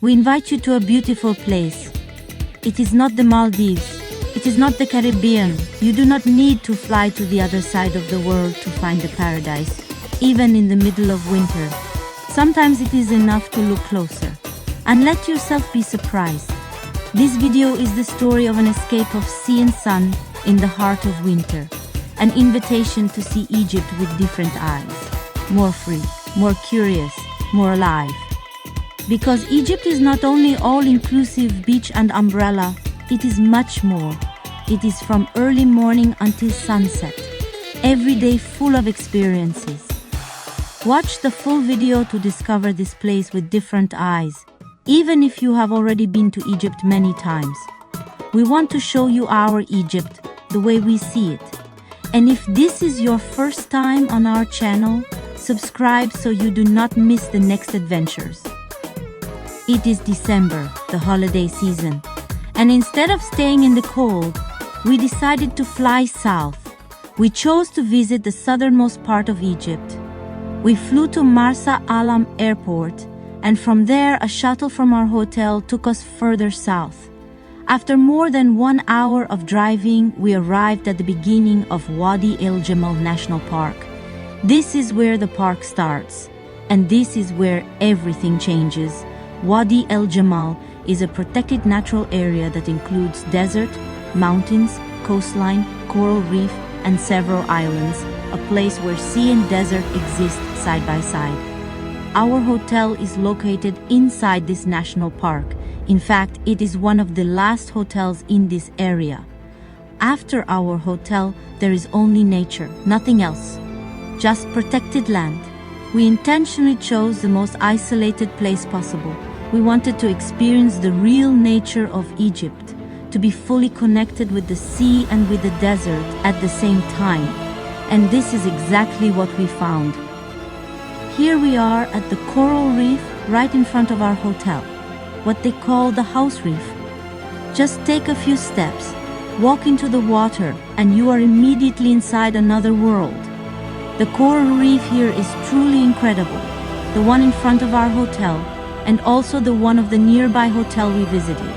We invite you to a beautiful place. It is not the Maldives. It is not the Caribbean. You do not need to fly to the other side of the world to find a paradise, even in the middle of winter. Sometimes it is enough to look closer and let yourself be surprised. This video is the story of an escape of sea and sun in the heart of winter. An invitation to see Egypt with different eyes. More free, more curious, more alive. Because Egypt is not only all-inclusive beach and umbrella, it is much more. It is from early morning until sunset. Every day full of experiences. Watch the full video to discover this place with different eyes, even if you have already been to Egypt many times. We want to show you our Egypt, the way we see it. And if this is your first time on our channel, subscribe so you do not miss the next adventures. It is December, the holiday season, and instead of staying in the cold, we decided to fly south. We chose to visit the southernmost part of Egypt. We flew to Marsa Alam airport, and from there a shuttle from our hotel took us further south. After more than 1 hour of driving, we arrived at the beginning of Wadi El Gemal National Park. This is where the park starts, and this is where everything changes. Wadi El Gemal is a protected natural area that includes desert, mountains, coastline, coral reef, and several islands, a place where sea and desert exist side by side. Our hotel is located inside this national park. In fact, it is one of the last hotels in this area. After our hotel, there is only nature, nothing else. Just protected land. We intentionally chose the most isolated place possible. We wanted to experience the real nature of Egypt, to be fully connected with the sea and with the desert at the same time. And this is exactly what we found. Here we are at the coral reef right in front of our hotel, what they call the house reef. Just take a few steps, walk into the water, and you are immediately inside another world. The coral reef here is truly incredible, the one in front of our hotel, and also the one of the nearby hotel we visited.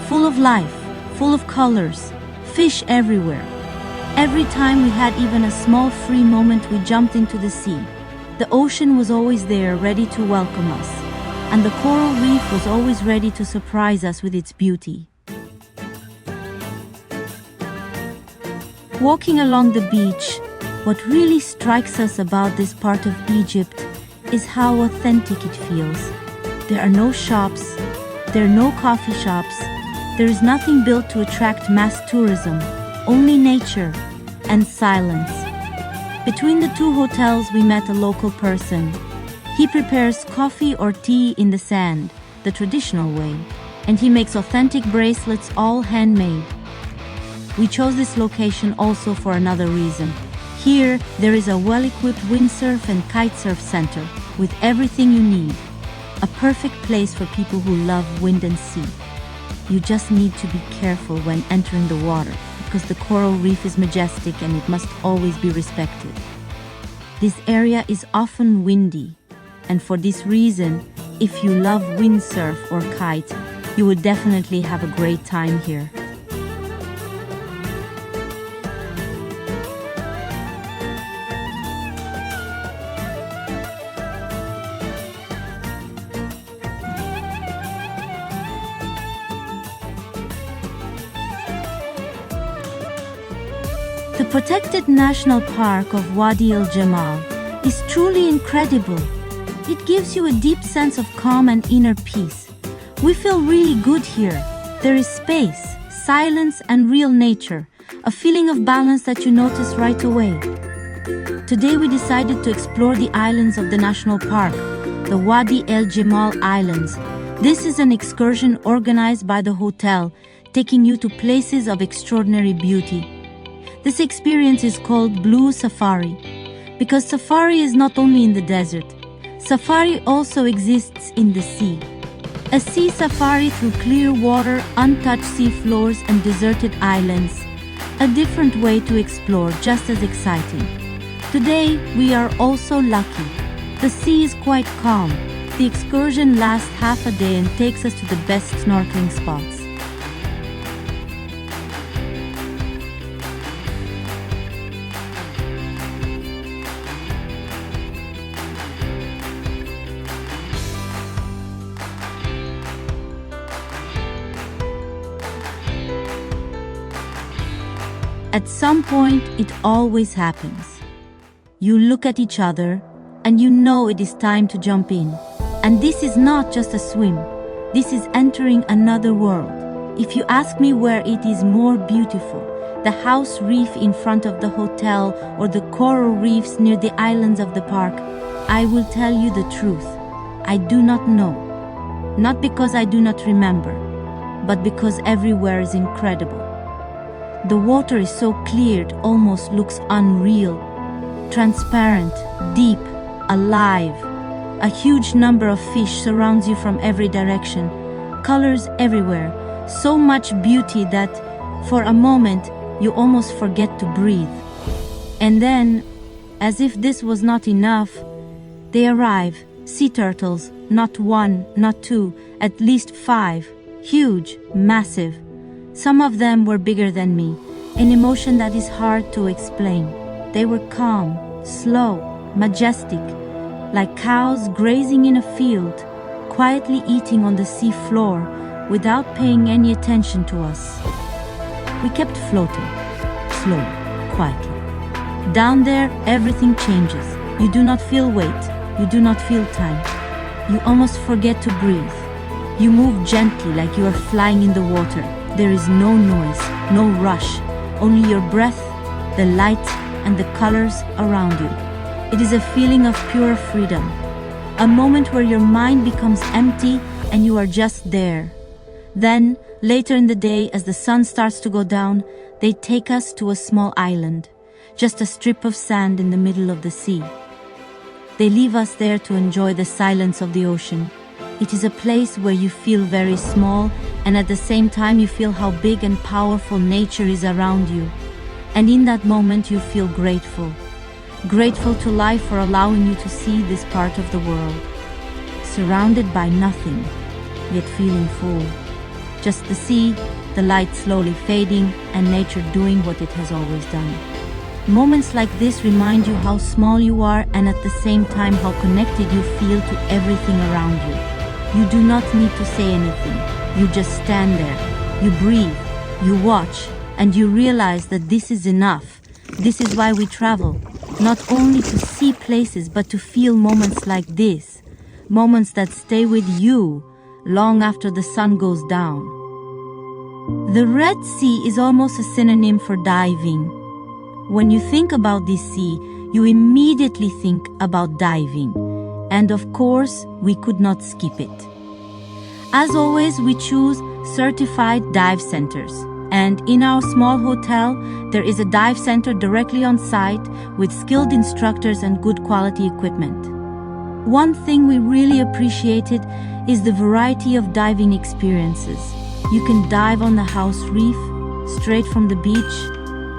Full of life, full of colors, fish everywhere. Every time we had even a small free moment, we jumped into the sea. The ocean was always there, ready to welcome us, and the coral reef was always ready to surprise us with its beauty. Walking along the beach, what really strikes us about this part of Egypt is how authentic it feels. There are no shops, there are no coffee shops, there is nothing built to attract mass tourism, only nature and silence. Between the two hotels, we met a local person. He prepares coffee or tea in the sand, the traditional way, and he makes authentic bracelets, all handmade. We chose this location also for another reason. Here, there is a well-equipped windsurf and kitesurf center with everything you need. A perfect place for people who love wind and sea. You just need to be careful when entering the water because the coral reef is majestic and it must always be respected. This area is often windy, and for this reason, if you love windsurf or kite, you will definitely have a great time here. The protected national park of Wadi El Gemal is truly incredible. It gives you a deep sense of calm and inner peace. We feel really good here. There is space, silence, and real nature, a feeling of balance that you notice right away. Today we decided to explore the islands of the national park, the Wadi El Gemal Islands. This is an excursion organized by the hotel, taking you to places of extraordinary beauty. This experience is called Blue Safari, because safari is not only in the desert. Safari also exists in the sea. A sea safari through clear water, untouched sea floors, and deserted islands. A different way to explore, just as exciting. Today, we are also lucky. The sea is quite calm. The excursion lasts half a day and takes us to the best snorkeling spots. At some point, it always happens. You look at each other and you know it is time to jump in. And this is not just a swim. This is entering another world. If you ask me where it is more beautiful, the house reef in front of the hotel or the coral reefs near the islands of the park, I will tell you the truth. I do not know. Not because I do not remember, but because everywhere is incredible. The water is so clear it almost looks unreal. Transparent, deep, alive. A huge number of fish surrounds you from every direction. Colors everywhere. So much beauty that, for a moment, you almost forget to breathe. And then, as if this was not enough, they arrive. Sea turtles, not one, not two, at least 5. Huge, massive. Some of them were bigger than me, an emotion that is hard to explain. They were calm, slow, majestic, like cows grazing in a field, quietly eating on the sea floor without paying any attention to us. We kept floating, slowly, quietly. Down there, everything changes. You do not feel weight, you do not feel time. You almost forget to breathe. You move gently like you are flying in the water. There is no noise, no rush, only your breath, the light, and the colors around you. It is a feeling of pure freedom, a moment where your mind becomes empty and you are just there. Then, later in the day, as the sun starts to go down, they take us to a small island, just a strip of sand in the middle of the sea. They leave us there to enjoy the silence of the ocean. It is a place where you feel very small, and at the same time you feel how big and powerful nature is around you. And in that moment you feel grateful. Grateful to life for allowing you to see this part of the world. Surrounded by nothing, yet feeling full. Just the sea, the light slowly fading, and nature doing what it has always done. Moments like this remind you how small you are, and at the same time how connected you feel to everything around you. You do not need to say anything. You just stand there. You breathe. You watch. And you realize that this is enough. This is why we travel. Not only to see places, but to feel moments like this. Moments that stay with you long after the sun goes down. The Red Sea is almost a synonym for diving. When you think about this sea, you immediately think about diving. And of course, we could not skip it. As always, we choose certified dive centers. And in our small hotel, there is a dive center directly on site with skilled instructors and good quality equipment. One thing we really appreciated is the variety of diving experiences. You can dive on the house reef, straight from the beach,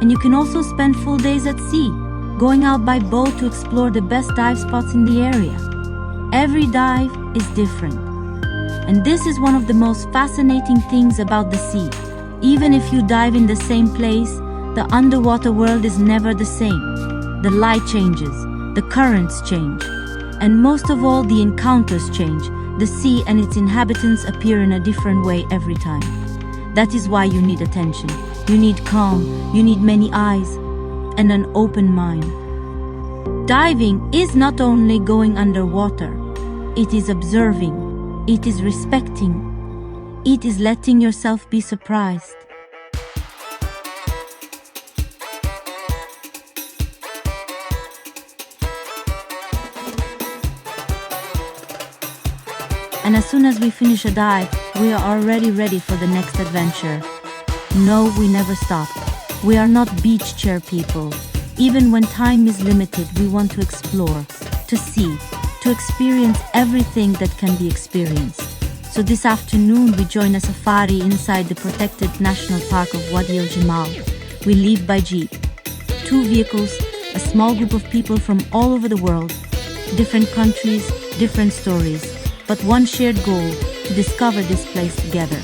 and you can also spend full days at sea, going out by boat to explore the best dive spots in the area. Every dive is different. And this is one of the most fascinating things about the sea. Even if you dive in the same place, the underwater world is never the same. The light changes, the currents change, and most of all, the encounters change. The sea and its inhabitants appear in a different way every time. That is why you need attention. You need calm, you need many eyes, and an open mind. Diving is not only going underwater, it is observing, it is respecting, it is letting yourself be surprised. And as soon as we finish a dive, we are already ready for the next adventure. No, we never stop. We are not beach chair people. Even when time is limited, we want to explore, to see, to experience everything that can be experienced. So this afternoon, we join a safari inside the protected national park of Wadi El Gemal. We leave by jeep. 2 vehicles, a small group of people from all over the world, different countries, different stories. but one shared goal: to discover this place together.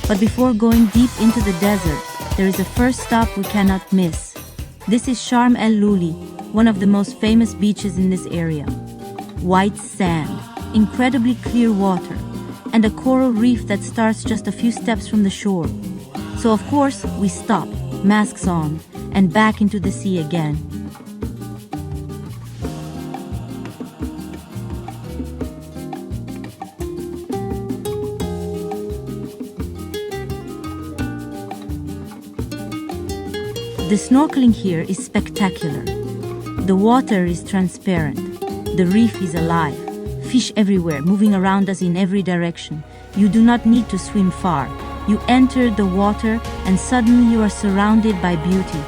But before going deep into the desert, there is a first stop we cannot miss. This is Sharm El Luli, one of the most famous beaches in this area. White sand, incredibly clear water, and a coral reef that starts just a few steps from the shore. So of course, we stop, masks on, and back into the sea again. The snorkeling here is spectacular. The water is transparent. The reef is alive. Fish everywhere, moving around us in every direction. You do not need to swim far. You enter the water and suddenly you are surrounded by beauty.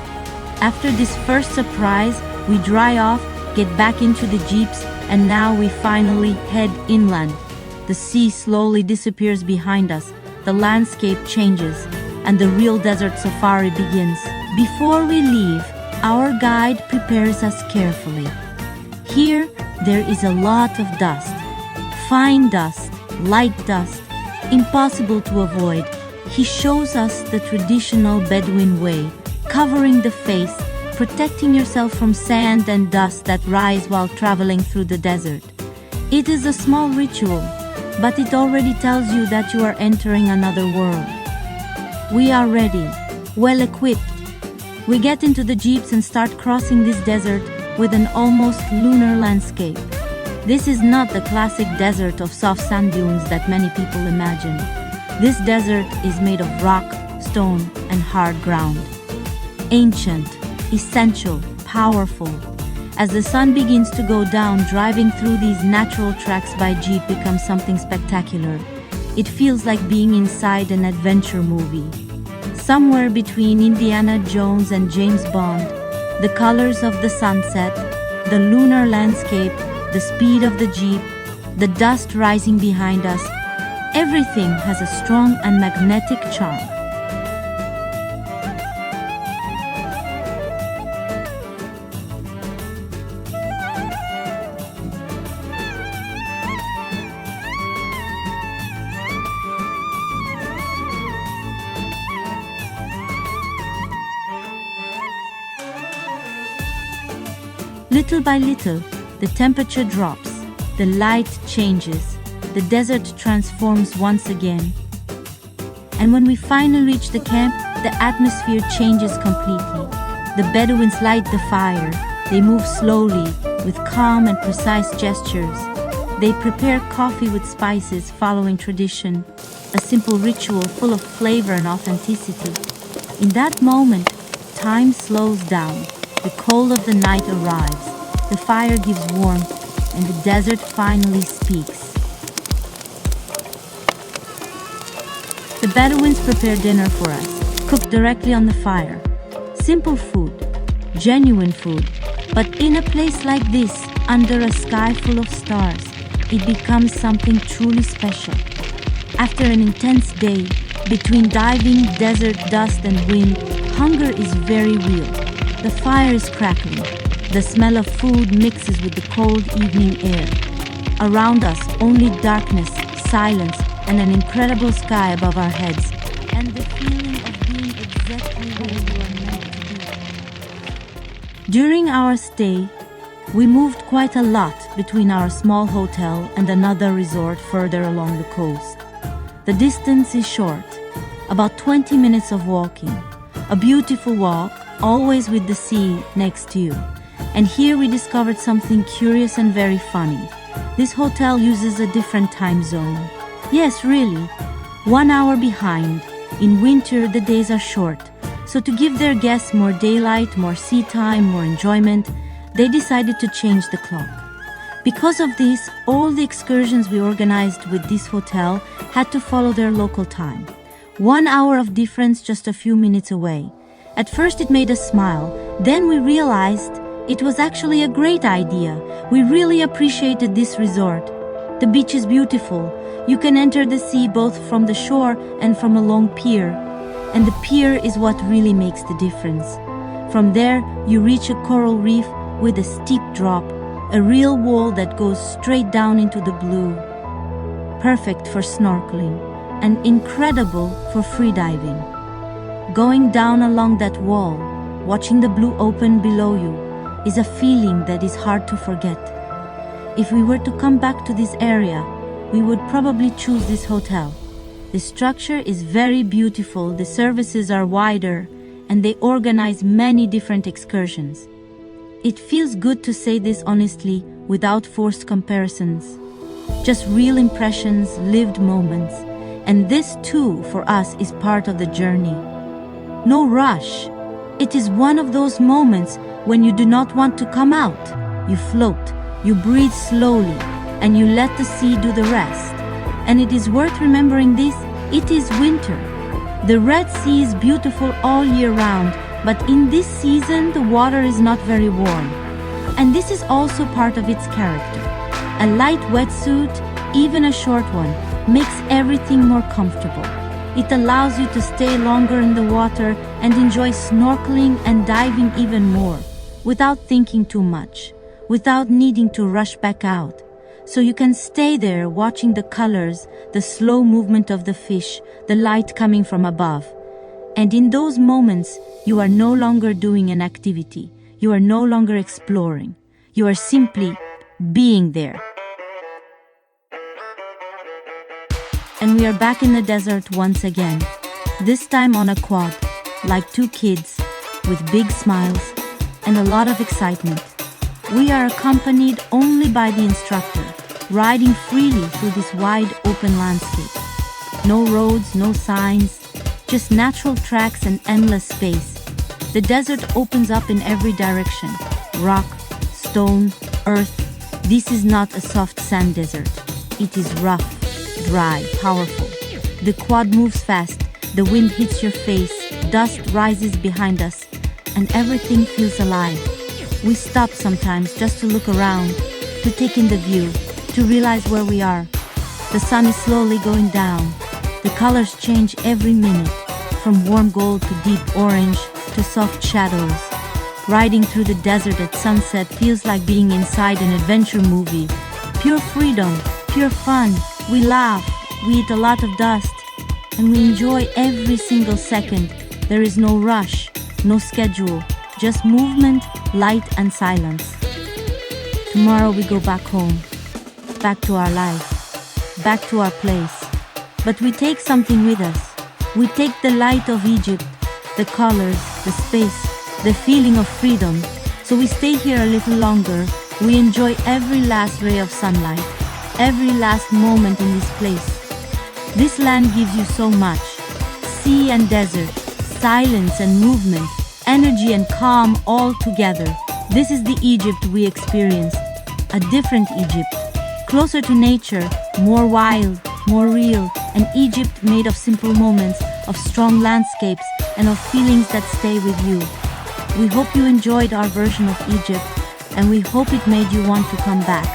After this first surprise, we dry off, get back into the jeeps, and now we finally head inland. The sea slowly disappears behind us. The landscape changes, and the real desert safari begins. Before we leave, our guide prepares us carefully. Here, there is a lot of dust. Fine dust, light dust, impossible to avoid. He shows us the traditional Bedouin way, covering the face, protecting yourself from sand and dust that rise while traveling through the desert. It is a small ritual, but it already tells you that you are entering another world. We are ready, well equipped. We get into the jeeps and start crossing this desert with an almost lunar landscape. This is not the classic desert of soft sand dunes that many people imagine. This desert is made of rock, stone, and hard ground. Ancient, essential, powerful. As the sun begins to go down, driving through these natural tracks by jeep becomes something spectacular. It feels like being inside an adventure movie. Somewhere between Indiana Jones and James Bond, the colors of the sunset, the lunar landscape, the speed of the jeep, the dust rising behind us, everything has a strong and magnetic charm. Little by little, the temperature drops, the light changes, the desert transforms once again. And when we finally reach the camp, the atmosphere changes completely. The Bedouins light the fire. They move slowly, with calm and precise gestures. They prepare coffee with spices, following tradition, a simple ritual full of flavor and authenticity. In that moment, time slows down. The cold of the night arrives. The fire gives warmth, and the desert finally speaks. The Bedouins prepare dinner for us, cooked directly on the fire. Simple food, genuine food, but in a place like this, under a sky full of stars, it becomes something truly special. After an intense day, between diving, desert dust and wind, hunger is very real. The fire is crackling. The smell of food mixes with the cold evening air. Around us, only darkness, silence, and an incredible sky above our heads. And the feeling of being exactly where you are meant to be. During our stay, we moved quite a lot between our small hotel and another resort further along the coast. The distance is short, about 20 minutes of walking. A beautiful walk, always with the sea next to you. And here we discovered something curious and very funny. This hotel uses a different time zone. Yes, really. 1 hour behind. In winter, the days are short. So to give their guests more daylight, more sea time, more enjoyment, they decided to change the clock. Because of this, all the excursions we organized with this hotel had to follow their local time. 1 hour of difference just a few minutes away. At first it made us smile. Then we realized it was actually a great idea. We really appreciated this resort. The beach is beautiful. You can enter the sea both from the shore and from a long pier. And the pier is what really makes the difference. From there, you reach a coral reef with a steep drop, a real wall that goes straight down into the blue. perfect for snorkeling, and incredible for freediving. Going down along that wall, watching the blue open below you, is a feeling that is hard to forget. If we were to come back to this area, we would probably choose this hotel. The structure is very beautiful, the services are wider, and they organize many different excursions. It feels good to say this honestly, without forced comparisons. Just real impressions, lived moments, and this too, for us, is part of the journey. No rush. It is one of those moments when you do not want to come out. You float, you breathe slowly, and you let the sea do the rest. And it is worth remembering this, it is winter. The Red Sea is beautiful all year round, but in this season the water is not very warm. And this is also part of its character. A light wetsuit, even a short one, makes everything more comfortable. It allows you to stay longer in the water and enjoy snorkeling and diving even more, without thinking too much, without needing to rush back out. So you can stay there watching the colors, the slow movement of the fish, the light coming from above. And in those moments, you are no longer doing an activity. You are no longer exploring. You are simply being there. And we are back in the desert once again, this time on a quad, like two kids, with big smiles and a lot of excitement. We are accompanied only by the instructor, riding freely through this wide open landscape. No roads, no signs, just natural tracks and endless space. The desert opens up in every direction. Rock, stone, earth. This is not a soft sand desert. It is rough, dry, powerful. The quad moves fast, the wind hits your face, dust rises behind us, and everything feels alive. We stop sometimes just to look around, to take in the view, to realize where we are. The sun is slowly going down. The colors change every minute, from warm gold to deep orange to soft shadows. Riding through the desert at sunset feels like being inside an adventure movie. Pure freedom, pure fun. We laugh, we eat a lot of dust, and we enjoy every single second. There is no rush, no schedule, just movement, light and silence. Tomorrow we go back home, back to our life, back to our place. But we take something with us. We take the light of Egypt, the colors, the space, the feeling of freedom. So we stay here a little longer. We enjoy every last ray of sunlight, every last moment in this place. This land gives you so much. Sea and desert, silence and movement, energy and calm all together. This is the Egypt we experienced. A different Egypt. Closer to nature, more wild, more real. An Egypt made of simple moments, of strong landscapes, and of feelings that stay with you. We hope you enjoyed our version of Egypt, and we hope it made you want to come back,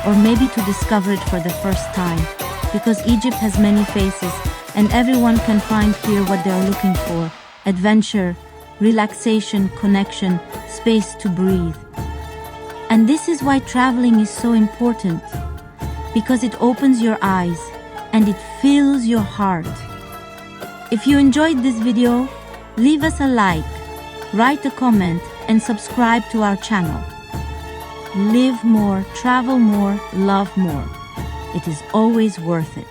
or maybe to discover it for the first time. Because Egypt has many faces, and everyone can find here what they are looking for. Adventure, relaxation, connection, space to breathe. And this is why traveling is so important, because it opens your eyes and it fills your heart. If you enjoyed this video, leave us a like, write a comment, and subscribe to our channel. Live more, travel more, love more. It is always worth it.